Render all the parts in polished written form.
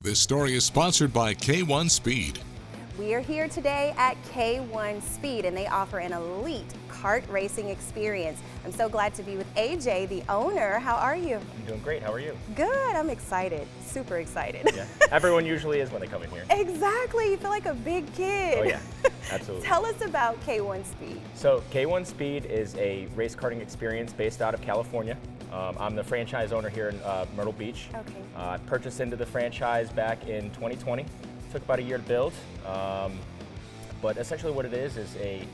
This story is sponsored by K1 Speed. We are here today at K1 Speed, and they offer an elite kart racing experience. I'm so glad to be with AJ, the owner. How are you? I'm doing great. How are you? Good. I'm excited. Super excited. Yeah. Everyone usually is when they come in here. Exactly. You feel like a big kid. Oh, yeah. Absolutely. Tell us about K1 Speed. So K1 Speed is a race karting experience based out of California. I'm the franchise owner here in Myrtle Beach. Okay. I purchased into the franchise back in 2020. Took about a year to build. But essentially what it is a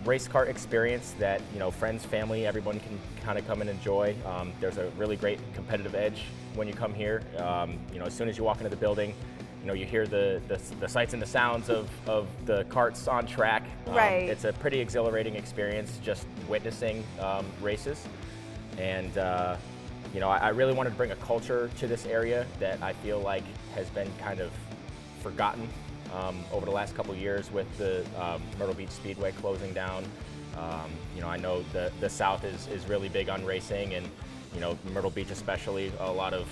race kart experience that, friends, family, everyone can kind of come and enjoy. There's a really great competitive edge when you come here. As soon as you walk into the building, you hear the sights and the sounds of the karts on track. Right. It's a pretty exhilarating experience just witnessing races. And I really wanted to bring a culture to this area that I feel like has been kind of forgotten over the last couple of years with the Myrtle Beach Speedway closing down. I know the South is really big on racing, and Myrtle Beach especially, a lot of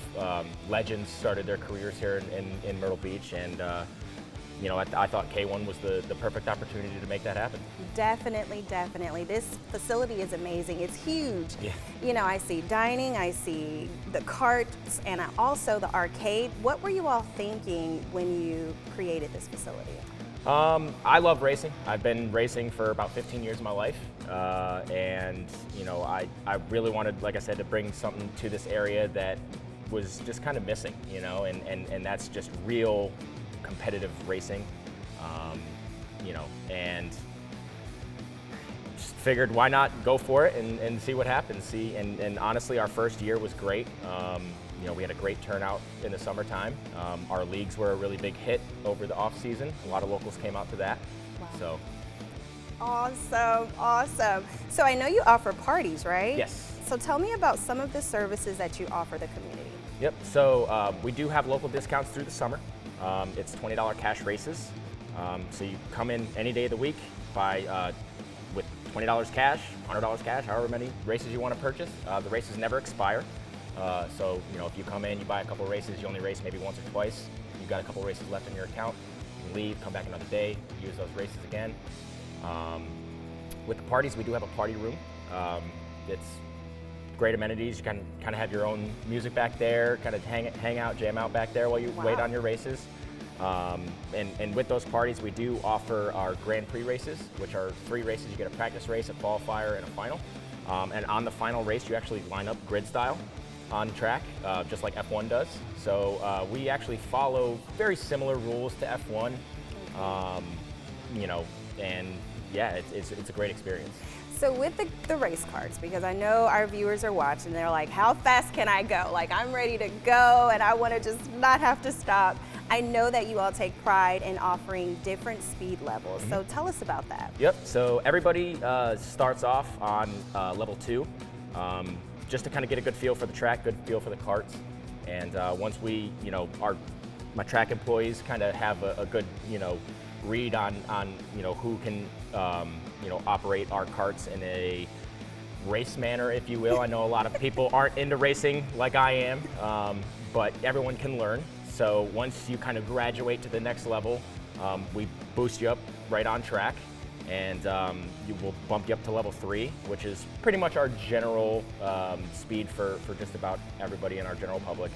legends started their careers here in Myrtle Beach, and I thought K1 was the perfect opportunity to make that happen. Definitely, definitely. This facility is amazing. It's huge. Yeah. I see dining, I see the carts, and also the arcade. What were you all thinking when you created this facility? I love racing. I've been racing for about 15 years of my life, and I really wanted, like I said, to bring something to this area that was just kind of missing, and that's just real competitive racing, and just figured why not go for it and see what happens. And honestly, our first year was great. We had a great turnout in the summertime. Our leagues were a really big hit over the off season. A lot of locals came out to that. Wow. So. Awesome. So I know you offer parties, right? Yes. So tell me about some of the services that you offer the community. Yep. So we do have local discounts through the summer. It's $20 cash races. So you come in any day of the week, buy with $20 cash, $100 cash, however many races you want to purchase. The races never expire. So if you come in, you buy a couple races, you only race maybe once or twice. You've got a couple races left in your account. You can leave, come back another day, use those races again. With the parties, we do have a party room. It's great amenities. You can kind of have your own music back there, kind of hang out, jam out back there while you wait on your races. And with those parties, we do offer our Grand Prix races, which are 3 races. You get a practice race, a qualifier, and a final. And on the final race, you actually line up grid style on track, just like F1 does. So we actually follow very similar rules to F1, and yeah, it's a great experience. So with the race cars, because I know our viewers are watching, they're like, how fast can I go? Like, I'm ready to go and I want to just not have to stop. I know that you all take pride in offering different speed levels. So tell us about that. Yep, so everybody starts off on level 2, just to kind of get a good feel for the track, good feel for the karts. And once we, my track employees kind of have a good, read on who can, operate our karts in a race manner, if you will. I know a lot of people aren't into racing like I am, but everyone can learn. So once you kind of graduate to the next level, we boost you up right on track, and you will bump you up to level 3, which is pretty much our general speed for just about everybody in our general public.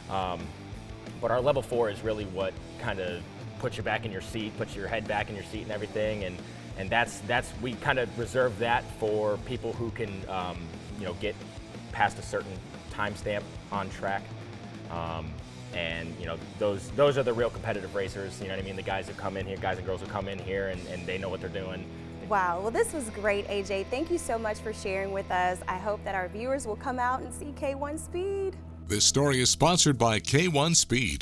But our level 4 is really what kind of puts you back in your seat, puts your head back in your seat and everything, and that's we kind of reserve that for people who can get past a certain timestamp on track. And those are the real competitive racers, you know what I mean? The guys who come in here, guys and girls who come in here and they know what they're doing. Wow, well, this was great, AJ. Thank you so much for sharing with us. I hope that our viewers will come out and see K1 Speed. This story is sponsored by K1 Speed.